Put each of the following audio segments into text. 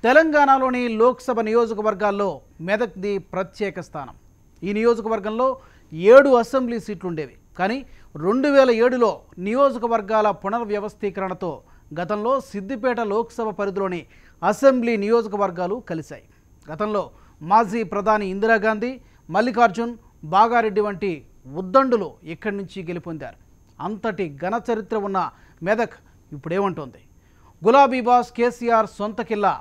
తెలంగాణలోని లోక్సభ నియోజకవర్గాల్లో మెదక్ది ప్రత్యేక స్థానం. ఈ నియోజకవర్గంలో 7 అసెంబ్లీ సీట్లు ఉండేవి. కానీ 2007లో నియోజకవర్గాల పునర్వ్యవస్థీకరణతో గతంలో సిద్దిపేట లోక్సభ పరిధిలోని అసెంబ్లీ నియోజకవర్గాలు కలిశాయి. గతంలో మాజీ ప్రధాని ఇందిరాగాంధీ, మల్లికార్జున్, బాగారెడ్డి వంటి ఉద్దండులు ఇక్కడి నుంచి గెలుపొందారు. అంతటి ఘన చరిత్ర ఉన్న మెదక్ ఇప్పుడేమంటోంది? గులాబీ బాస్ కేసీఆర్ సొంత కిల్లా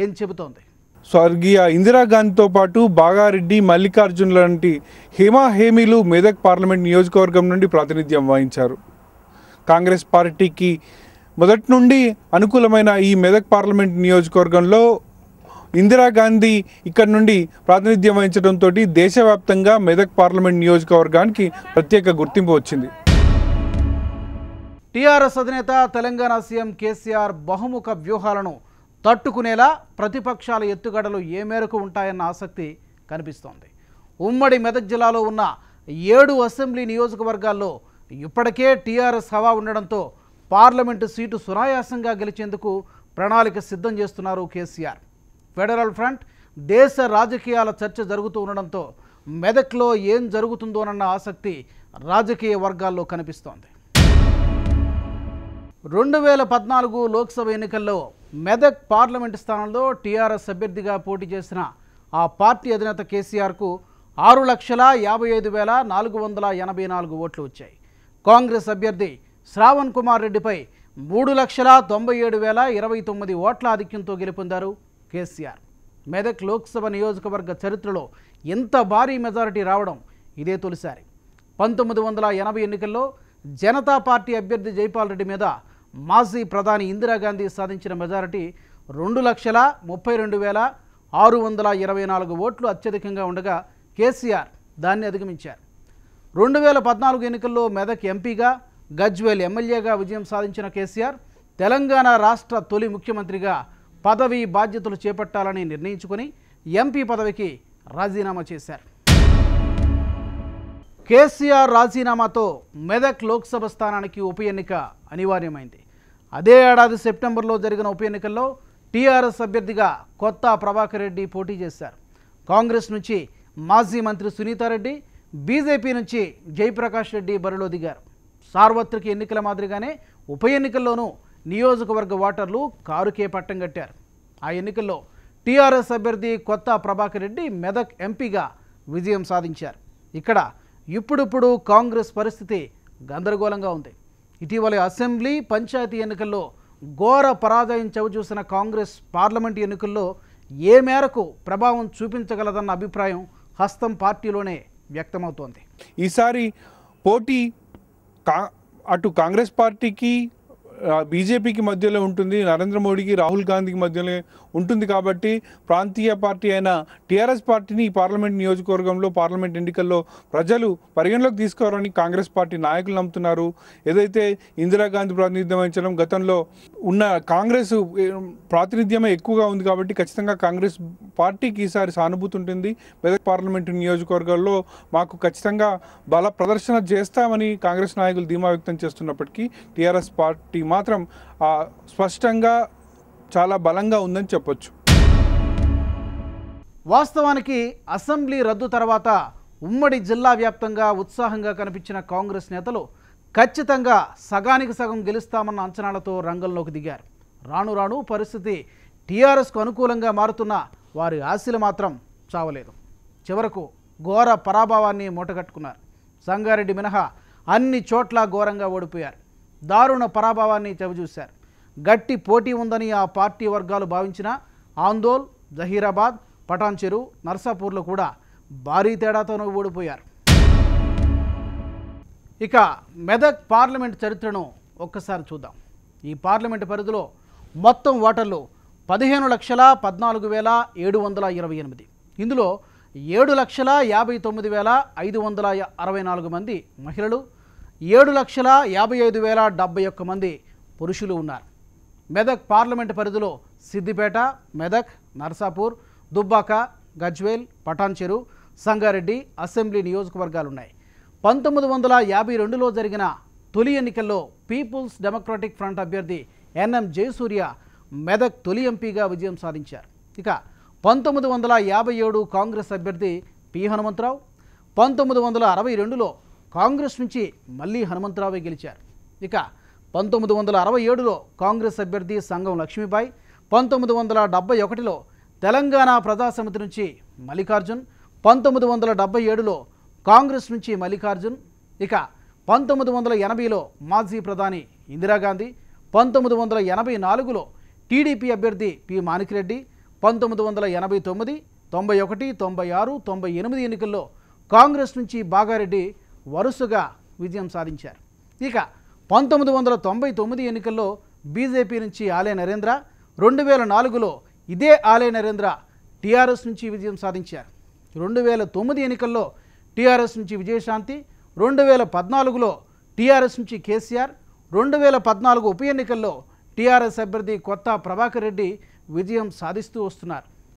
ఏం చెబుతోంది? స్వర్గీయ ఇందిరాగాంధీతో పాటు బాగారెడ్డి, మల్లికార్జున్ లాంటి హేమీలు మెదక్ పార్లమెంట్ నియోజకవర్గం నుండి ప్రాతినిధ్యం వహించారు. కాంగ్రెస్ పార్టీకి మొదటి నుండి అనుకూలమైన ఈ మెదక్ పార్లమెంట్ నియోజకవర్గంలో ఇందిరాగాంధీ ఇక్కడ నుండి ప్రాతినిధ్యం వహించడంతో దేశవ్యాప్తంగా మెదక్ పార్లమెంట్ నియోజకవర్గానికి ప్రత్యేక గుర్తింపు వచ్చింది. టీఆర్ఎస్ అధినేత తెలంగాణ సీఎం కేసీఆర్ బహుముఖ వ్యూహాలను తట్టుకునేలా ప్రతిపక్షాల ఎత్తుగడలు ఏ మేరకు ఉంటాయన్న ఆసక్తి కనిపిస్తోంది. ఉమ్మడి మెదక్ జిల్లాలో ఉన్న 7 అసెంబ్లీ నియోజకవర్గాల్లో ఇప్పటికే టీఆర్ఎస్ హవా ఉండడంతో పార్లమెంటు సీటు సునాయాసంగా గెలిచేందుకు ప్రణాళిక సిద్ధం చేస్తున్నారు కేసీఆర్. ఫెడరల్ ఫ్రంట్, దేశ రాజకీయాల చర్చ జరుగుతూ ఉండడంతో మెదక్లో ఏం జరుగుతుందోనన్న ఆసక్తి రాజకీయ వర్గాల్లో కనిపిస్తోంది. 2014 లోక్సభ ఎన్నికల్లో మెదక్ పార్లమెంటు స్థానంలో టీఆర్ఎస్ అభ్యర్థిగా పోటీ చేసిన ఆ పార్టీ అధినేత కేసీఆర్కు 6,55,484 ఓట్లు వచ్చాయి. కాంగ్రెస్ అభ్యర్థి శ్రావణ్ కుమార్ రెడ్డిపై 3,97,029 ఓట్ల ఆధిక్యంతో గెలుపొందారు కేసీఆర్. మెదక్ లోక్సభ నియోజకవర్గ చరిత్రలో ఇంత భారీ మెజారిటీ రావడం ఇదే తొలిసారి. 1980 ఎన్నికల్లో జనతా పార్టీ అభ్యర్థి జైపాల్ రెడ్డి మీద మాజీ ప్రధాని ఇందిరాగాంధీ సాధించిన మెజారిటీ 2,32,624 ఓట్లు అత్యధికంగా ఉండగా కేసీఆర్ దాన్ని అధిగమించారు. 2014 ఎన్నికల్లో మెదక్ ఎంపీగా, గజ్వేల్ ఎమ్మెల్యేగా విజయం సాధించిన కేసీఆర్ తెలంగాణ రాష్ట్ర తొలి ముఖ్యమంత్రిగా పదవి బాధ్యతలు చేపట్టాలని నిర్ణయించుకొని ఎంపీ పదవికి రాజీనామా చేశారు. కేసీఆర్ రాజీనామాతో మెదక్ లోక్సభ స్థానానికి ఉప ఎన్నిక అనివార్యమైంది. అదే ఏడాది సెప్టెంబర్లో జరిగిన ఉప ఎన్నికల్లో టీఆర్ఎస్ అభ్యర్థిగా కొత్త ప్రభాకర్ రెడ్డి పోటీ చేశారు. కాంగ్రెస్ నుంచి మాజీ మంత్రి సునీతారెడ్డి, బీజేపీ నుంచి జయప్రకాష్ రెడ్డి బరిలో దిగారు. సార్వత్రిక ఎన్నికల మాదిరిగానే ఉప ఎన్నికల్లోనూ నియోజకవర్గ ఓటర్లు కారుకే పట్టం కట్టారు. ఆ ఎన్నికల్లో టీఆర్ఎస్ అభ్యర్థి కొత్త ప్రభాకర్ రెడ్డి మెదక్ ఎంపీగా విజయం సాధించారు. ఇక్కడ ఇప్పుడిప్పుడు కాంగ్రెస్ పరిస్థితి గందరగోళంగా ఉంది. ఇటీవలి అసెంబ్లీ, పంచాయతీ ఎన్నికల్లో ఘోర పరాజయం చవిచూసిన కాంగ్రెస్ పార్లమెంటు ఎన్నికల్లో ఏ మేరకు ప్రభావం చూపించగలదన్న అభిప్రాయం హస్తం పార్టీలోనే వ్యక్తమవుతోంది. ఈసారి పోటీ అటు కాంగ్రెస్ పార్టీకి, బీజేపీకి మధ్యలో ఉంటుంది, నరేంద్ర మోడీకి, రాహుల్ గాంధీకి మధ్యలో ఉంటుంది. కాబట్టి ప్రాంతీయ పార్టీ అయిన టీఆర్ఎస్ పార్టీని ఈ పార్లమెంట్ నియోజకవర్గంలో పార్లమెంట్ ఎన్నికల్లో ప్రజలు పరిగణలోకి తీసుకోవాలని కాంగ్రెస్ పార్టీ నాయకులు నమ్ముతున్నారు. ఏదైతే ఇందిరాగాంధీ ప్రాతినిధ్యం వహించడం, గతంలో ఉన్న కాంగ్రెస్ ప్రాతినిధ్యమే ఎక్కువగా ఉంది కాబట్టి ఖచ్చితంగా కాంగ్రెస్ పార్టీకి ఈసారి సానుభూతి ఉంటుంది. మెదక్ పార్లమెంటు నియోజకవర్గాల్లో మాకు ఖచ్చితంగా బల ప్రదర్శన చేస్తామని కాంగ్రెస్ నాయకులు ధీమా వ్యక్తం చేస్తున్నప్పటికీ టీఆర్ఎస్ పార్టీ మాత్రం స్పష్టంగా చాలా బలంగా ఉందని చెప్పొచ్చు. వాస్తవానికి అసెంబ్లీ రద్దు తర్వాత ఉమ్మడి జిల్లా వ్యాప్తంగా ఉత్సాహంగా కనిపించిన కాంగ్రెస్ నేతలు ఖచ్చితంగా సగానికి సగం గెలుస్తామన్న అంచనాలతో రంగంలోకి దిగారు. రాను రాను పరిస్థితి టీఆర్ఎస్కు అనుకూలంగా మారుతున్న వారి ఆశలు మాత్రం చావలేదు. చివరకు ఘోర పరాభవాన్ని మూటగట్టుకున్నారు. సంగారెడ్డి మినహా అన్ని చోట్ల ఘోరంగా ఓడిపోయారు. దారుణ పరాభవాన్ని చవిచూశారు. గట్టి పోటీ ఉందని ఆ పార్టీ వర్గాలు భావించిన ఆందోళ్, జహీరాబాద్, పటాన్ చెరు, నర్సాపూర్లో కూడా భారీ తేడాతోనూ ఓడిపోయారు. ఇక మెదక్ పార్లమెంట్ చరిత్రను ఒక్కసారి చూద్దాం. ఈ పార్లమెంటు పరిధిలో మొత్తం ఓటర్లు 15,14,728. ఇందులో 7,59,564 మంది మహిళలు, 7,55,071 మంది పురుషులు ఉన్నారు. మెదక్ పార్లమెంటు పరిధిలో సిద్దిపేట, మెదక్, నర్సాపూర్, దుబ్బాక, గజ్వేల్, పటాన్ చెరు, సంగారెడ్డి అసెంబ్లీ నియోజకవర్గాలున్నాయి. 1952లో జరిగిన తొలి ఎన్నికల్లో పీపుల్స్ డెమోక్రటిక్ ఫ్రంట్ అభ్యర్థి ఎన్ఎం జయసూర్య మెదక్ తొలి ఎంపీగా విజయం సాధించారు. ఇక 1957 కాంగ్రెస్ అభ్యర్థి పి హనుమంతరావు, 1962లో కాంగ్రెస్ నుంచి మళ్ళీ హనుమంతరావే గెలిచారు. ఇక 1967లో కాంగ్రెస్ అభ్యర్థి సంగం లక్ష్మీబాయి, 1971లో తెలంగాణ ప్రజాసమితి నుంచి మల్లికార్జున్, 1977లో కాంగ్రెస్ నుంచి మల్లికార్జున్, ఇక 1980లో మాజీ ప్రధాని ఇందిరాగాంధీ, 1984లో టీడీపీ అభ్యర్థి పి మాణిక్రెడ్డి, 1989, 91, 96, 98 ఎన్నికల్లో కాంగ్రెస్ నుంచి బాగారెడ్డి వరుసగా విజయం సాధించారు. ఇక 1999 ఎన్నికల్లో బీజేపీ నుంచి ఆలే నరేంద్ర, 2004లో ఇదే ఆలే నరేంద్ర టీఆర్ఎస్ నుంచి విజయం సాధించారు. 2009 ఎన్నికల్లో టీఆర్ఎస్ నుంచి విజయశాంతి, 2014లో టీఆర్ఎస్ నుంచి కేసీఆర్, 2014 ఉప ఎన్నికల్లో టీఆర్ఎస్ అభ్యర్థి కొత్త ప్రభాకర్ రెడ్డి విజయం సాధిస్తూ వస్తున్నారు.